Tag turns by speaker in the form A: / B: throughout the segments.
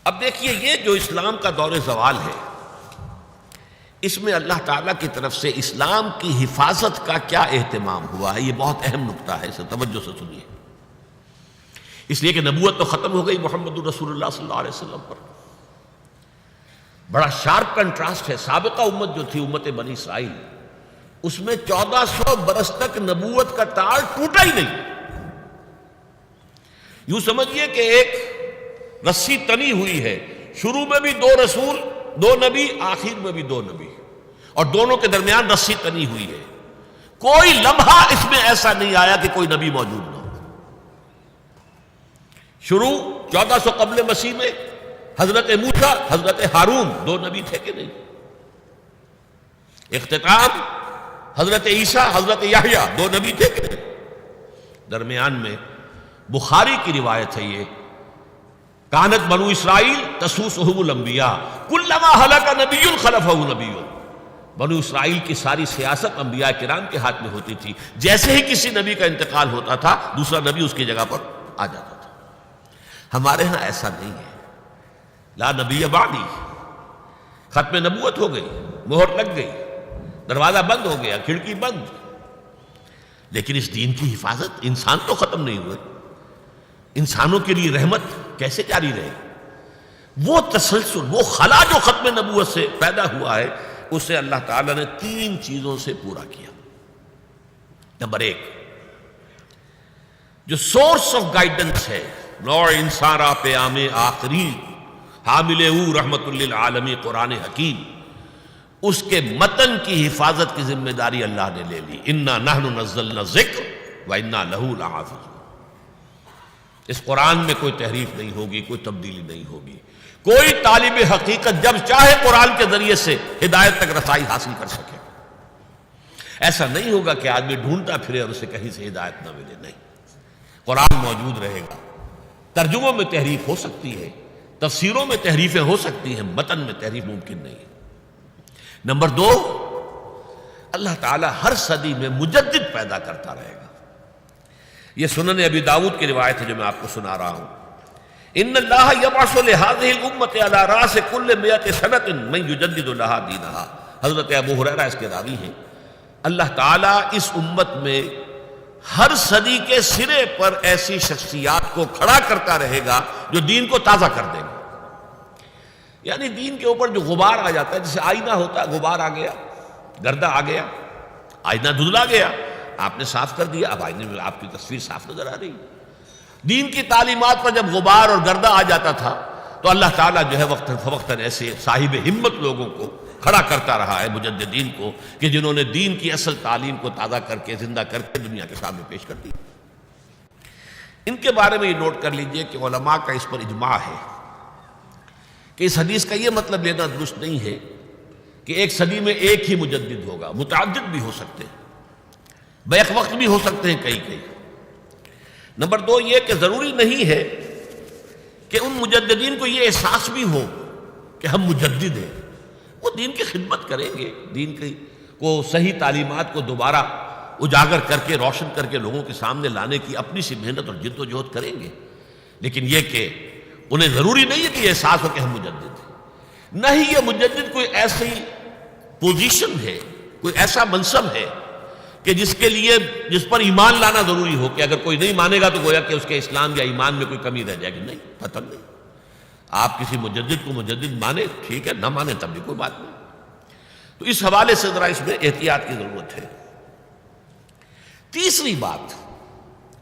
A: اب دیکھیے یہ جو اسلام کا دور زوال ہے، اس میں اللہ تعالیٰ کی طرف سے اسلام کی حفاظت کا کیا اہتمام ہوا ہے، یہ بہت اہم نکتہ ہے، اسے توجہ سے سنیے۔ اس لیے کہ نبوت تو ختم ہو گئی محمد رسول اللہ صلی اللہ علیہ وسلم پر، بڑا شارپ کنٹراسٹ ہے۔ سابقہ امت جو تھی امت بنی اسرائیل، اس میں 1400 برس تک نبوت کا تار ٹوٹا ہی نہیں۔ یوں سمجھیے کہ ایک رسی تنی ہوئی ہے، شروع میں بھی 2 رسول 2 نبی، آخر میں بھی 2 نبی، اور دونوں کے درمیان رسی تنی ہوئی ہے۔ کوئی لمحہ اس میں ایسا نہیں آیا کہ کوئی نبی موجود نہ ہو۔ شروع 1400 قبل مسیح میں حضرت موسیٰ حضرت ہارون 2 نبی تھے کہ نہیں؟ اختتام حضرت عیسیٰ حضرت یحییٰ 2 نبی تھے کہ نہیں؟ درمیان میں بخاری کی روایت ہے یہ، کانت بنو اسرائیل تسوسہم الانبیاء کلما ہلک نبی خلفہ نبی۔ بنو اسرائیل کی ساری سیاست انبیاء کرام کے ہاتھ میں ہوتی تھی، جیسے ہی کسی نبی کا انتقال ہوتا تھا دوسرا نبی اس کی جگہ پر آ جاتا تھا۔ ہمارے ہاں ایسا نہیں ہے، لا نبی بعدی، ختم نبوت ہو گئی، مہر لگ گئی، دروازہ بند ہو گیا، کھڑکی بند۔ لیکن اس دین کی حفاظت، انسان تو ختم نہیں ہوئے، انسانوں کے لیے رحمت کیسے جاری رہے؟ وہ تسلسل، وہ خلا جو ختم نبوت سے پیدا ہوا ہے، اسے اللہ تعالیٰ نے 3 چیزوں سے پورا کیا۔ نمبر 1، جو سورس آف گائیڈنس ہے، نوع انسان را پیام آخری حامل او رحمت للعالمین قرآن حکیم، اس کے متن کی حفاظت کی ذمہ داری اللہ نے لے لی۔ انا نحن نزلنا الذکر وانا لہ لحافظون۔ اس قرآن میں کوئی تحریف نہیں ہوگی، کوئی تبدیلی نہیں ہوگی۔ کوئی طالب حقیقت جب چاہے قرآن کے ذریعے سے ہدایت تک رسائی حاصل کر سکے۔ ایسا نہیں ہوگا کہ آدمی ڈھونڈتا پھرے اور اسے کہیں سے ہدایت نہ ملے، نہیں، قرآن موجود رہے گا۔ ترجموں میں تحریف ہو سکتی ہے، تفسیروں میں تحریفیں ہو سکتی ہیں، متن میں تحریف ممکن نہیں ہے۔ نمبر 2، اللہ تعالیٰ ہر صدی میں مجدد پیدا کرتا رہے گا۔ یہ سنن ابی داؤد کی روایت ہے جو میں آپ کو سنا رہا ہوں۔ ان اللہ یبعث لہذہ الامۃ علی رأس کل 100 سنۃ من یجدد لہا دینہا۔ حضرت ابو ہریرہ اس کے راوی ہیں۔ اللہ تعالیٰ اس امت میں ہر صدی کے سرے پر ایسی شخصیات کو کھڑا کرتا رہے گا جو دین کو تازہ کر دیں گے۔ یعنی دین کے اوپر جو غبار آ جاتا ہے، جیسے آئینہ ہوتا ہے، غبار آ گیا، گردہ آ گیا، آئینہ دھدلا گیا، آپ نے صاف کر دیا، اب آئینے میں آپ کی تصویر صاف نظر آ رہی۔ دین کی تعلیمات پر جب غبار اور گردہ آ جاتا تھا تو اللہ تعالیٰ جو ہے وقتاً فوقتاً ایسے صاحب ہمت لوگوں کو کھڑا کرتا رہا ہے، مجددین کو، کہ جنہوں نے دین کی اصل تعلیم کو تازہ کر کے، زندہ کر کے دنیا کے سامنے پیش کر دی۔ ان کے بارے میں یہ نوٹ کر لیجئے کہ علماء کا اس پر اجماع ہے کہ اس حدیث کا یہ مطلب لینا درست نہیں ہے کہ ایک صدی میں ایک ہی مجدد ہوگا، متعدد بھی ہو سکتے ہیں، بیک وقت بھی ہو سکتے ہیں کئی۔ نمبر 2 یہ کہ ضروری نہیں ہے کہ ان مجددین کو یہ احساس بھی ہو کہ ہم مجدد ہیں۔ وہ دین کی خدمت کریں گے، دین کو صحیح تعلیمات کو دوبارہ اجاگر کر کے، روشن کر کے لوگوں کے سامنے لانے کی اپنی سی محنت اور جد و جہد کریں گے، لیکن یہ کہ انہیں ضروری نہیں ہے کہ یہ احساس ہو کہ ہم مجدد ہیں۔ نہ ہی یہ مجدد کوئی ایسی پوزیشن ہے، کوئی ایسا منصب ہے کہ جس پر ایمان لانا ضروری ہو، کہ اگر کوئی نہیں مانے گا تو گویا کہ اس کے اسلام یا ایمان میں کوئی کمی رہ جائے گی۔ نہیں، قطعاً نہیں۔ آپ کسی مجدد کو مجدد مانے ٹھیک ہے، نہ مانے تب بھی کوئی بات نہیں۔ تو اس حوالے سے ذرا اس میں احتیاط کی ضرورت ہے۔ تیسری بات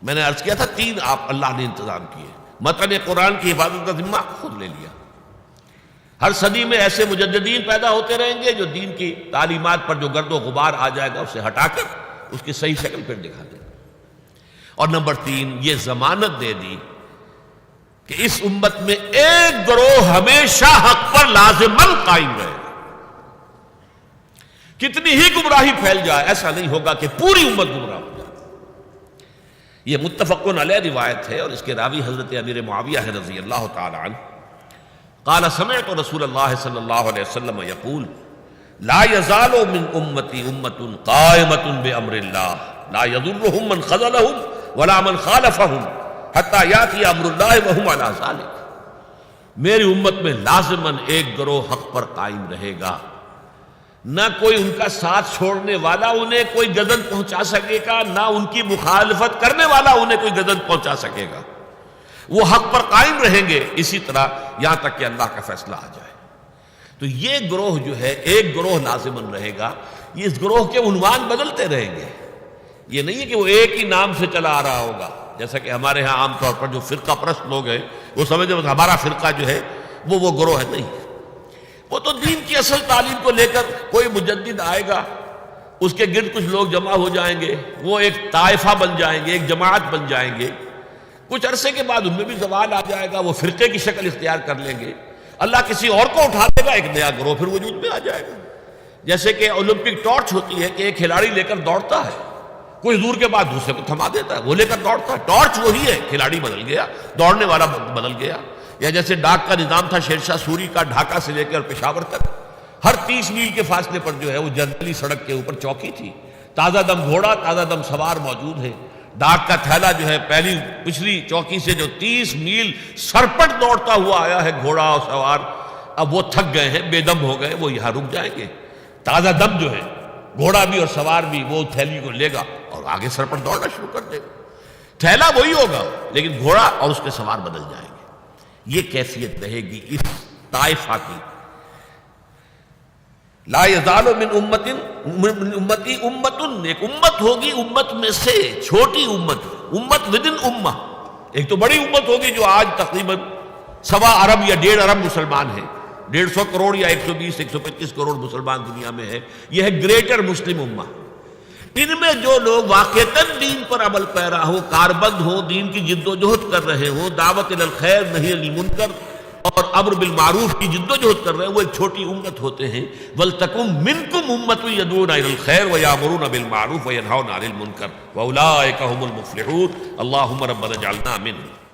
A: میں نے عرض کیا تھا، 3 آپ اللہ نے انتظام کیے۔ متن قرآن کی حفاظت کا ذمہ خود لے لیا۔ ہر صدی میں ایسے مجددین پیدا ہوتے رہیں گے جو دین کی تعلیمات پر جو گرد و غبار آ جائے گا اسے ہٹا کر اس کی صحیح شکل پھر دکھا دیں گے۔ اور نمبر 3 یہ ضمانت دے دی کہ اس امت میں ایک گروہ ہمیشہ حق پر لازماً قائم رہے گا۔ کتنی ہی گمراہی پھیل جائے، ایسا نہیں ہوگا کہ پوری امت گمراہ ہو جائے۔ یہ متفق علیہ روایت ہے اور اس کے راوی حضرت امیر معاویہ ہے رضی اللہ تعالی عنہ۔ قال سمعت رسول اللہ صلی اللہ علیہ وسلم یقول لا يزال من امتی امت قائمۃ بامر اللہ لا يضرهم من خذلهم ولا من خالفهم حتى یاتی امر اللہ وهم علی ذلک۔ میری امت میں لازماً ایک گروہ حق پر قائم رہے گا، نہ کوئی ان کا ساتھ چھوڑنے والا انہیں کوئی گزن پہنچا سکے گا، نہ ان کی مخالفت کرنے والا انہیں کوئی گزن پہنچا سکے گا، وہ حق پر قائم رہیں گے اسی طرح یہاں تک کہ اللہ کا فیصلہ آ جائے۔ تو یہ گروہ جو ہے ایک گروہ لازماً رہے گا، یہ اس گروہ کے عنوان بدلتے رہیں گے، یہ نہیں ہے کہ وہ ایک ہی نام سے چلا آ رہا ہوگا، جیسا کہ ہمارے ہاں عام طور پر جو فرقہ پرست لوگ ہیں وہ سمجھتے ہیں ہمارا فرقہ جو ہے وہ گروہ ہے، نہیں، وہ تو دین کی اصل تعلیم کو لے کر کوئی مجدد آئے گا، اس کے گرد کچھ لوگ جمع ہو جائیں گے، وہ ایک طائفہ بن جائیں گے، ایک جماعت بن جائیں گے، کچھ عرصے کے بعد ان میں بھی زوال آ جائے گا، وہ فرقے کی شکل اختیار کر لیں گے، اللہ کسی اور کو اٹھا دے گا، ایک نیا گروہ پھر وجود میں آ جائے گا۔ جیسے کہ اولمپک ٹارچ ہوتی ہے کہ ایک کھلاڑی لے کر دوڑتا ہے، کچھ دور کے بعد دوسرے کو تھما دیتا ہے، وہ لے کر دوڑتا ہے، ٹارچ وہی ہے، کھلاڑی بدل گیا، دوڑنے والا بدل گیا۔ یا جیسے ڈاک کا نظام تھا شیر شاہ سوری کا، ڈھاکہ سے لے کر پشاور تک ہر 30 میل کے فاصلے پر جو ہے وہ جرنیلی سڑک کے اوپر چوکی تھی، تازہ دم گھوڑا تازہ دم سوار موجود ہے، ڈاک کا تھیلا جو ہے پچھلی چوکی سے جو 30 میل سرپٹ دوڑتا ہوا آیا ہے گھوڑا اور سوار، اب وہ تھک گئے ہیں، بے دم ہو گئے، وہ یہاں رک جائیں گے، تازہ دم جو ہے گھوڑا بھی اور سوار بھی وہ تھیلی کو لے گا اور آگے سرپٹ دوڑنا شروع کر دے گا، تھیلا وہی ہوگا لیکن گھوڑا اور اس کے سوار بدل جائیں گے۔ یہ کیفیت رہے گی اس طائفہ کی۔ لا یزال من امتی امتن، ایک امت ہوگی امت میں سے، چھوٹی امت ودن امہ، ایک تو بڑی امت ہوگی جو آج تقریباً 1.25 ارب یا 1.5 ارب مسلمان ہیں، 150 کروڑ یا 120 125 کروڑ مسلمان دنیا میں ہے، یہ ہے گریٹر مسلم امہ۔ ان میں جو لوگ واقعتاً دین پر عمل پیرا ہو، کاربند ہو، دین کی جد و جہد کر رہے ہوں، دعوت الی الخیر نہی عن المنکر اور امر بالمعروف کی جد و جہد کر رہے ہیں، وہ ایک چھوٹی امت ہوتے ہیں۔ وَلْتَكُن مِّنكُمْ أُمَّةٌ يَدْعُونَ إِلَى الْخَيْرِ وَيَأْمُرُونَ بِالْمَعْرُوفِ وَيَنْهَوْنَ عَنِ الْمُنكَرِ وَأُولَٰئِكَ هُمُ الْمُفْلِحُونَ اللهم ربنا اجعلنا منهم۔